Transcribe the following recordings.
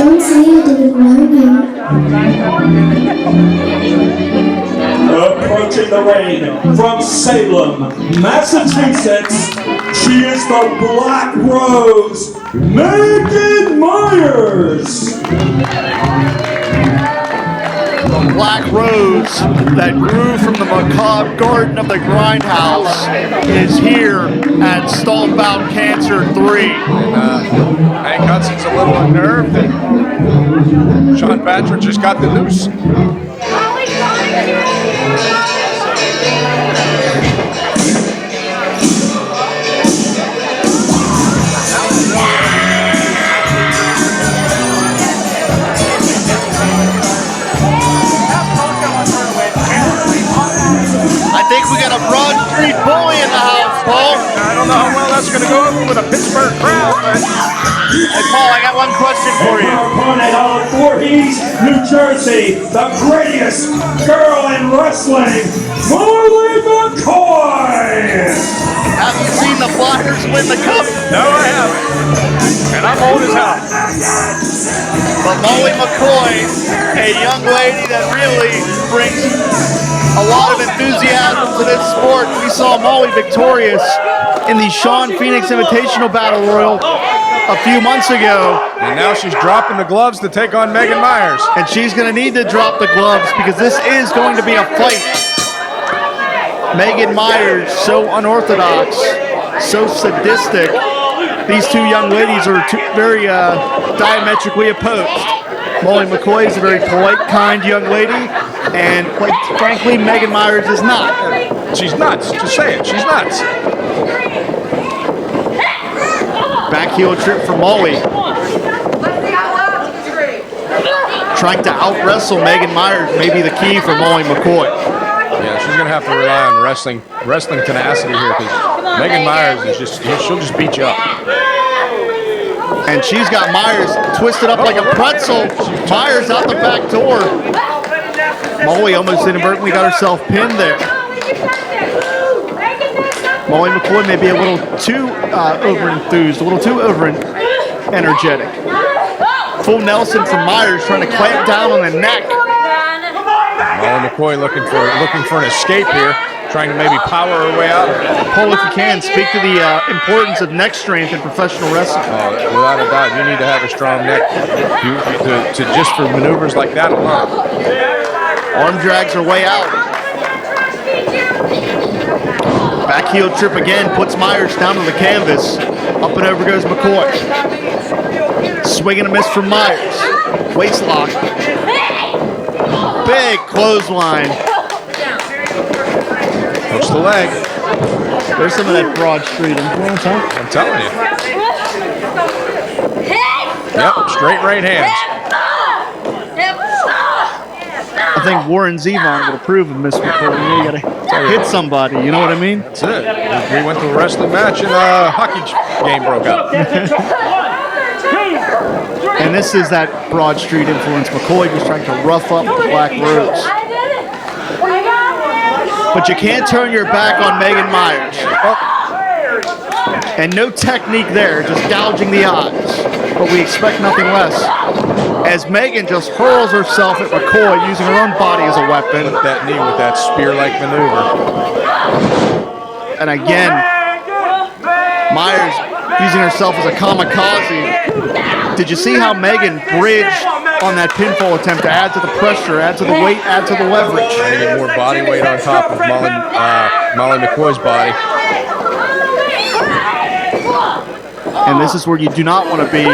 Don't say I didn't warn you. Approaching the ring from Salem, Massachusetts, she is the Black Rose, Megan Meyers. The Black Rose that grew from the macabre garden of the Grindhouse is here at Stallbout Cancer 3. Hank Hudson's a little unnerved, and Sean Patrick just got the noose. I think we got a Broad Street bully in the house, Paul. I don't know how well that's going to go with a Pittsburgh crowd, but... Hey, Paul, I got one question for you. Our opponent out of Voorhees, New Jersey, the greatest girl in wrestling, McCoy. Have you seen the Flyers win the Cup? No, I haven't. And I'm old as hell. But Molly McCoy, a young lady that really brings a lot of enthusiasm to this sport. We saw Molly victorious in the Sean Phoenix Invitational Battle Royal a few months ago. And now she's dropping the gloves to take on Megan Meyers. And she's going to need to drop the gloves because this is going to be a fight. Megan Meyers, so unorthodox, so sadistic. These two young ladies are very diametrically opposed. Molly McCoy is a very polite, kind young lady, and quite frankly, Megan Meyers is not. She's nuts. Just say it. She's nuts. Back heel trip for Molly. Trying to out-wrestle Megan Meyers may be the key for Molly McCoy. Yeah, she's going to have to rely on wrestling tenacity here because Megan Meyers is she'll just beat you up. And she's got Meyers twisted up like a pretzel. Meyers out the back door. Molly almost inadvertently got herself pinned there. Molly McCoy may be a little too over-enthused, a little too over-energetic. Full Nelson from Meyers trying to clamp down on the neck. Molly McCoy looking for an escape here, trying to maybe power her way out of it. Paul, if you can, speak to the importance of neck strength in professional wrestling. Without a doubt, you need to have a strong neck to just for maneuvers like that alone. Arm drags her way out. Back heel trip again, puts Meyers down to the canvas. Up and over goes McCoy. Swing and a miss from Meyers. Waist lock. Big clothesline. Hooks the leg. There's some of that Broad Street influence, huh? I'm telling you. Yep, straight right hands. I think Warren Zevon would approve of Miss McCoy. You gotta hit somebody, you know what I mean? That's it. We went to a wrestling match and a hockey game broke out. And this is that Broad Street influence. McCoy was trying to rough up the Black Rose. But you can't turn your back on Megan Meyers. And no technique there, just gouging the eyes. But we expect nothing less. As Megan just hurls herself at McCoy using her own body as a weapon. Put that knee with that spear-like maneuver. And again, Meyers using herself as a kamikaze. Did you see how Megan bridged on that pinfall attempt to add to the pressure, add to the weight, add to the leverage? Trying to get more body weight on top of Molly McCoy's body. And this is where you do not want to be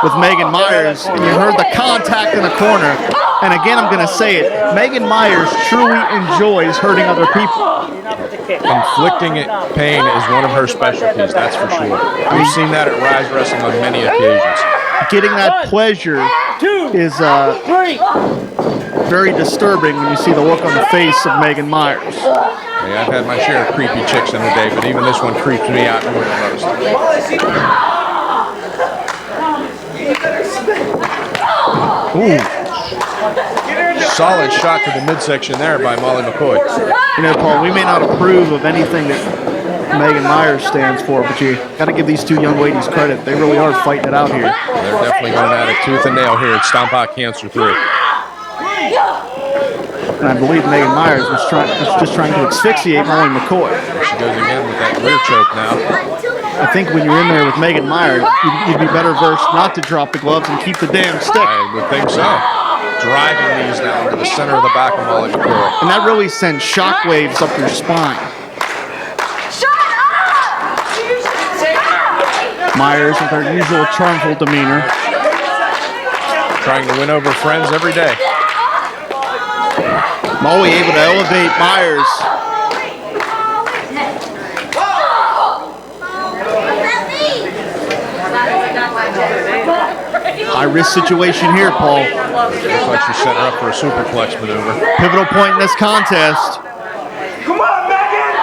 with Megan Meyers. And you heard the contact in the corner. And again, I'm going to say it. Megan Meyers truly enjoys hurting other people. Inflicting pain is one of her specialties, that's for sure. We've seen that at Rise Wrestling on many occasions. Getting that pleasure is very disturbing when you see the look on the face of Megan Meyers. Yeah, I've had my share of creepy chicks in the day, but even this one creeps me out more than most. Ooh. Solid shot to the midsection there by Molly McCoy. You know, Paul, we may not approve of anything that Megan Meyers stands for, but you got to give these two young ladies credit. They really are fighting it out here. They're definitely going at it tooth and nail here at Stomp Out Cancer 3. And I believe Megan Meyers was just trying to asphyxiate Molly McCoy. She goes again with that rear choke now. I think when you're in there with Megan Meyers, you'd be better versed not to drop the gloves and keep the damn stick. I would think so. Driving these down to the center of the back of Molly McCoy. And that really sends shockwaves up your spine. Meyers with her usual charmful demeanor. Trying to win over friends every day. Molly able to elevate Meyers. High-risk situation here, Paul. Looks like she's setting her up for a superplex maneuver. Pivotal point in this contest. Come on, Megan!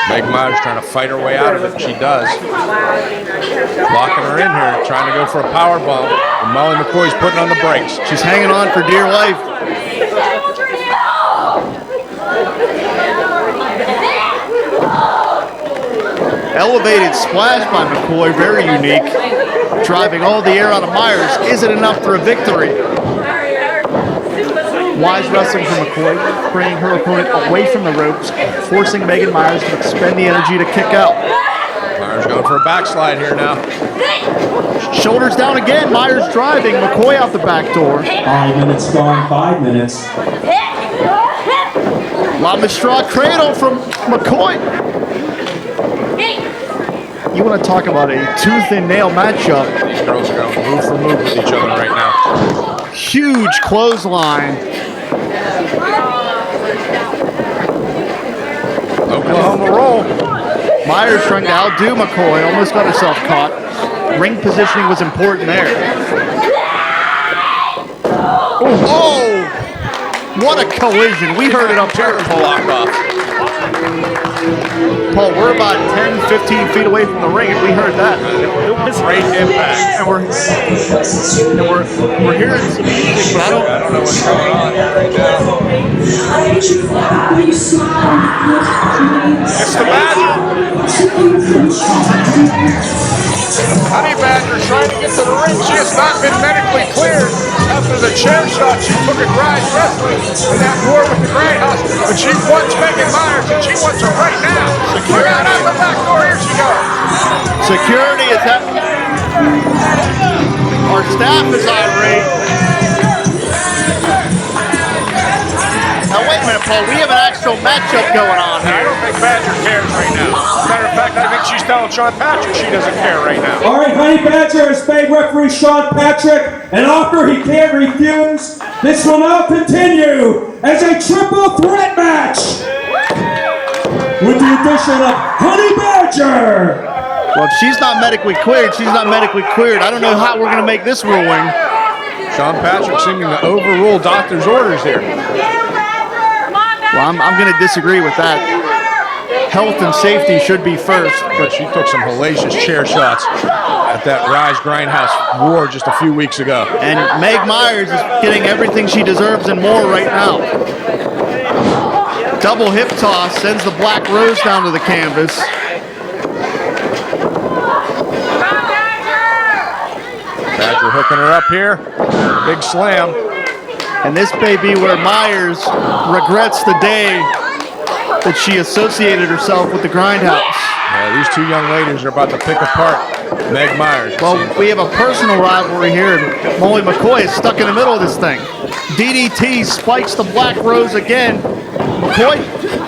Meg Meyers trying to fight her way out of it, and she does. Locking her in here, trying to go for a power bomb. And Molly McCoy's putting on the brakes. She's hanging on for dear life. Elevated splash by McCoy, very unique. Driving all the air out of Meyers. Is it enough for a victory? Wise wrestling from McCoy, bringing her opponent away from the ropes, forcing Megan Meyers to expend the energy to kick out. Meyers going for a backslide here now. Shoulders down again, Meyers driving, McCoy out the back door. 5 minutes gone, 5 minutes. La Mistral cradle from McCoy. You want to talk about a tooth and nail matchup. These girls are going move for move with each other right now. Huge clothesline. Oklahoma roll. Meyers trying to outdo McCoy, almost got herself caught. Ring positioning was important there. Oh! What a collision. We heard it up here. Paul, we're about 10, 15 feet away from the ring, and we heard that. It was great impact. And we're hearing some music, but I don't know what's going on here right now. It's the Badger. Honeybadger trying to get to the ring. She has not been medically cleared after the chair shot she took at Grindhouse in that war with the Grindhouse. But she wants Megan Meyers, and she wants her right now. Look out the back door. Here she goes. Security is that. Our staff is irate. Now wait a minute, Paul. We have an actual matchup going on I here. don't think Badger cares right now. Matter of fact, I think she's telling Sean Patrick she doesn't care right now. All right, Honeybadger has paid referee Sean Patrick an offer he can't refuse. This will now continue as a triple threat match with the addition of Honeybadger. Well, if she's not medically cleared, she's not medically cleared. I don't know how we're going to make this ruling. Sean Patrick seeming to overrule doctor's orders here. Well, I'm going to disagree with that. Health and safety should be first. But she took some hellacious chair shots at that Rise Grindhouse war just a few weeks ago. And Meg Meyers is getting everything she deserves and more right now. Double hip toss sends the Black Rose down to the canvas. Badger hooking her up here. Big slam. And this may be where Meyers regrets the day that she associated herself with the Grindhouse. Yeah, these two young ladies are about to pick apart Meg Meyers. Well, we have a personal rivalry here, and Molly McCoy is stuck in the middle of this thing. DDT spikes the Black Rose again. McCoy,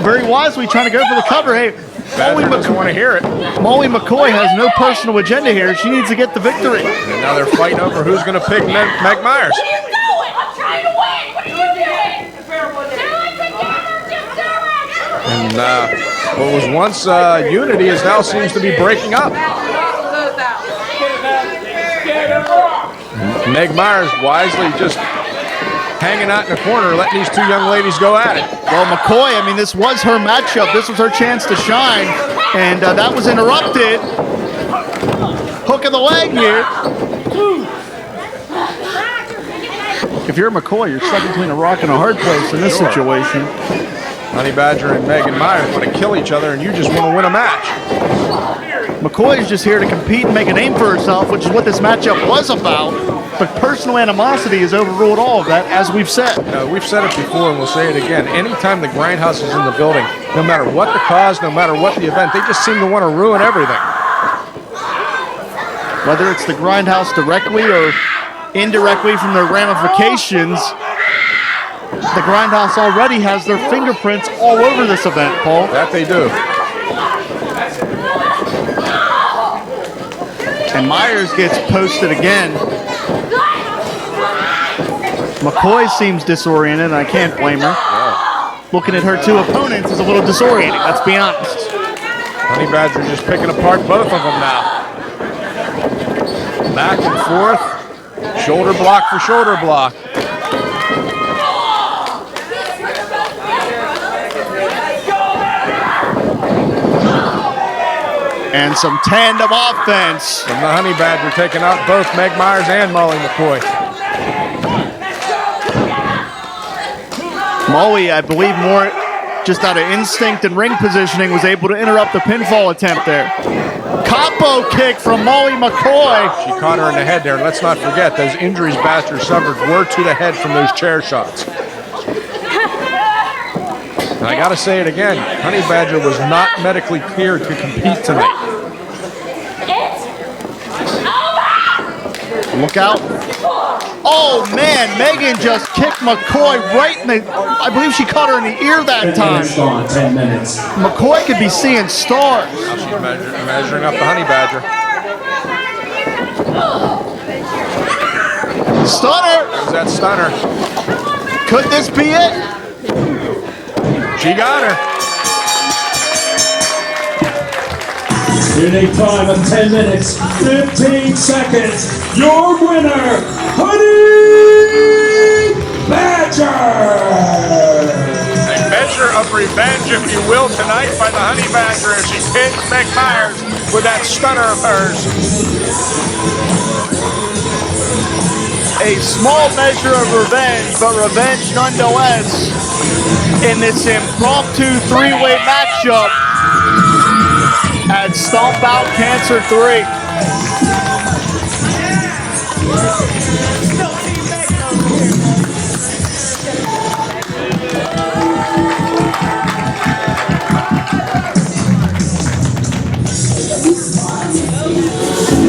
very wisely, trying to go for the cover. Hey, Badger doesn't want to hear it. Molly McCoy has no personal agenda here. She needs to get the victory. And now they're fighting over who's going to pick Meg Meyers. What are you doing? I'm trying to win. What are you doing? And what was once unity is now seems to be breaking up. Meg Meyers wisely just hanging out in the corner, letting these two young ladies go at it. Well, McCoy, I mean, this was her matchup. This was her chance to shine, and that was interrupted. Hook of the leg here. If you're McCoy, you're stuck between a rock and a hard place in this situation. Honeybadger and Megan Meyers want to kill each other, and you just want to win a match. McCoy is just here to compete and make a name for herself, which is what this matchup was about. But personal animosity has overruled all of that, as we've said. We've said it before, and we'll say it again. Anytime the Grindhouse is in the building, no matter what the cause, no matter what the event, they just seem to want to ruin everything. Whether it's the Grindhouse directly or indirectly from their ramifications, the Grindhouse already has their fingerprints all over this event, Paul. That they do. And Meyers gets posted again. McCoy seems disoriented, and I can't blame her. Looking at her two opponents is a little disorienting, let's be honest. Honeybadger just picking apart both of them now. Back and forth, shoulder block for shoulder block. And some tandem offense. From the Honeybadger taking out both Meg Meyers and Molly McCoy. Molly, I believe more just out of instinct and ring positioning, was able to interrupt the pinfall attempt there. Combo kick from Molly McCoy. She caught her in the head there. And let's not forget, those injuries Baxter suffered were to the head from those chair shots. And I got to say it again, Honeybadger was not medically cleared to compete tonight. Look out. Oh, man, Megan just kicked McCoy right in the, I believe she caught her in the ear that time. 10 minutes. McCoy could be seeing stars. Now she's measuring up the Honeybadger. Stunner. There's that stunner. Could this be it? She got her. In a time of 10 minutes, 15 seconds, your winner, Honeybadger! A measure of revenge, if you will, tonight by the Honeybadger as she pins Meg Meyers with that stunner of hers. A small measure of revenge, but revenge nonetheless in this impromptu three-way matchup at Stomp Out Cancer 3.